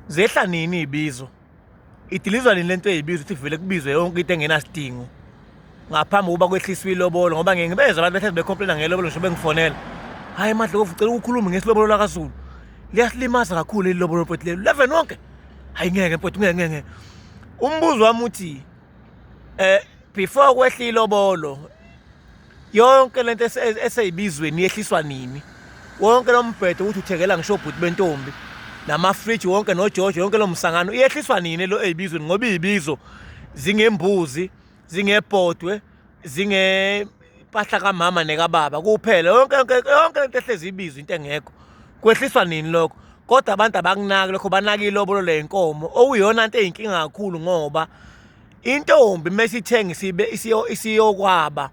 Zehla nini izibizo? Idilizwa nini lento ezibizo ukuthi vele kubizwe yonke into engenasidingo ngaphambi kokuba kwehliswe ilobolo, ngoba ngeke beze abantu behlezi becomplaina ngelobolo ngisho bengifonela. Hayi Madlovu ucela ukukhuluma ngesilobolo lakaZulu. Liyasilimaza kakhulu ilobolo mfowethu lelo. 11 wonke. Hayi ngeke mfowethu ngeke. Umbuzo wami uthi before kwehla ilobolo yonke lento eseyibizweni yehliswa nini? Wonke lo mbhedo uthi uthekela ngisho ubhuti bentombi nama-fridge wonke noJojo yonke lo msangano iyehliswa nini lo ey'bizweni ngoba iy'bizo zingembuzi, zingebhodwe, zingempahla kamama nekababa kuphela. Yonke lento ehlezi ibizwa into engekho. Kwehliswa nini lokho? Kodwa abantu abakunaki lokho, banaka ilobolo lenkomo okuyiyona nto eyinkinga kakhulu ngoba intombi mase ithenga isiyokwaba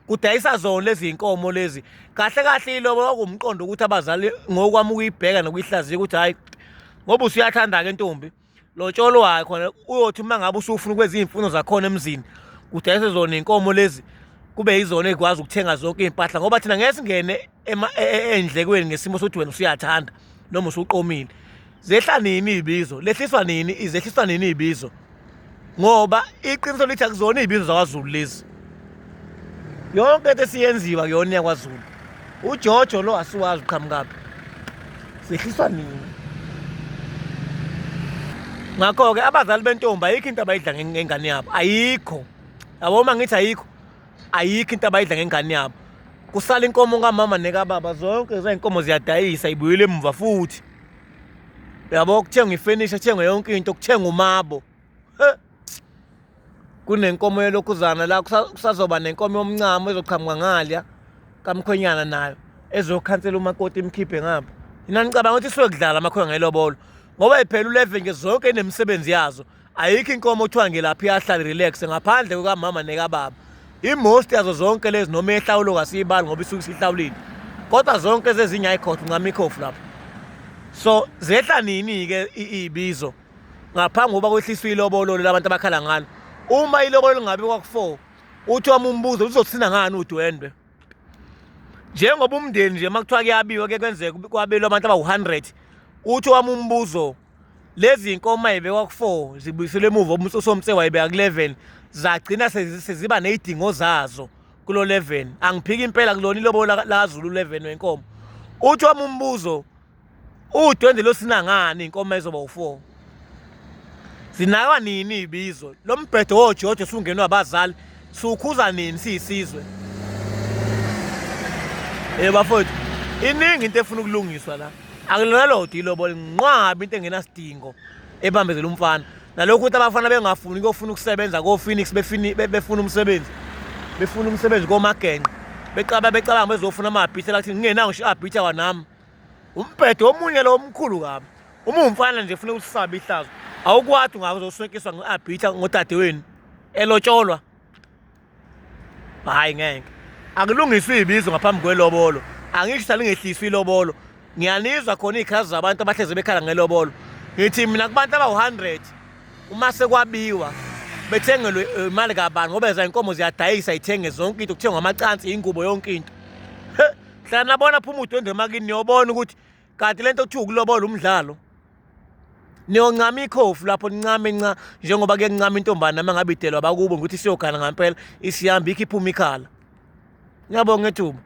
kudayisa zona lezi iy'nkomo lezi. Kahle kahle ilobolo kwakuwumqondo ukuthi abazali ngokwami ukuyibheka nokuyihlaziya ukuthi hhayi ngoba usuyathanda-ke ntombi lotsholo wayo khona uyothi uma ngabe usufuna ukwenza iy'mfuno zakhona emzini kudayise zona iy'nkomo lezi kube yizona ey'kwazi ukuthenga zonke iy'mpahla, ngoba thina ngeke singene ey'ndlekweni ngesimo sokuthi wena usuyathanda noma usuqomile. Zehla nini iy'bizo? Lehliswa nini? Zehliswa nini iy'bizo? Ngoba iqiniso lithi akuzona iy'bizo zakwaZulu lezi. Yonke into esiyenziwa kuyona yakwaZulu. UJojo lo asiwazi uqhamukaphi. Zehliswa nini? Ngakho-ke abazali bentombi ayikho into abayidla ngengane yabo, ayikho. Yabo uma ngithi ayikho, ayikho into abayidla ngengane yabo. Kusala inkomo kamama nekababa, zonke zey'nkomo ziyadayisa ibuyele emuva futhi. Yabo kuthengwa ifenisha, kuthengwa yonke into, kuthengwa umabo. Kunenkomo yelokhuzana la kusazoba nenkomo yomncamo ezoqhamuka ngalya kamkhwenyana nayo ezokhansela umakoti imkhiphe ngapha. Yina ngicabanga ukuthi isuke kudlala amakhwenyana ngelobolo ngoba phela u11 nje zonke inemisebenzi yazo. Ayikho inkomo othiwa ngelaphi iyahlala relax ngaphandle kukamama nekababa. Imost yazo zonke lezi noma ehlawulo kasiyibali ngoba isuke isihlawulile, kodwa zonke zezinye ayikhothi ncama ikhofu lapho. So zehla nini-ke iy'bizo ngaphambi kokuba kwehliswe ilobolo labantu abakhala ngalo? Uma ilobolo lingabe kwaku4 uthi wami umbuzo uzothina ngani udwendwe? Njengoba umndeni nje makuthiwa kuyabiwa ke kwenzeka kwabelwa abantu abawu100, uthi wami umbuzo lezi nkomo ayibekwa ku4 zibuyiselwe emuva umsosomse wayibeka ku11 zagcina seziba nezidingo zazo kulo 11. Angiphiki impela kulona ilobolo lakaZulu 11 wenkomo. Uthi wami umbuzo udwendwe losina ngani inkomo ezoba u4? Zinakwa nini iy'bizo? Lo mbhedo woJojo sungenwe abazali sukhuza nini siyisizwe? Bafowethu, iningi into efuna ukulungiswa la. Akulona lodwa ilobolo, nqwaba into engenasidingo ebambezela umfana. Nalokhu ukuthi abafana bengafuni ukuyofuna ukusebenza ko-Phoenix befuna umsebenzi. Befuna umsebenzi koMagenqe. Becabanga bezofuna amabhitha lathi ngingenawo ngisho abhitha kwanami. Umbhedo omunye lo omkhulu kabi. Uma umfana nje ufuna ukusaba ihlazo, awukwathi ungazoswenkiswa nge-abhitha ngodadewenu elotsholwa. Hayi ngeke. Akulungiswe iy'bizo ngaphambi kwelobolo. Angisho hlala ngehliswe ilobolo. Ngiyanizwa khona iy'khazi zabantu abahlezi bekhala ngelobolo. Ngithi mina kubantu abawu100 uma sekwabiwa bethengelwe imali kabani ngoba eza inkomo ziyadayisa ithenge zonke into, kuthengwa amacansi, ingubo yonke into. Hlala nabona phuma udwendwe emakini niyobona ukuthi kanti lento kuthiwa ukulobolo umdlalo. Niyoncama ikhofu lapho nincame njengoba ke kuncama intombane noma ngabe idelwa bakubo ukuthi siyogana ngempela isiyamba ikho iphuma ikhala. Ngiyabonga ngethuba.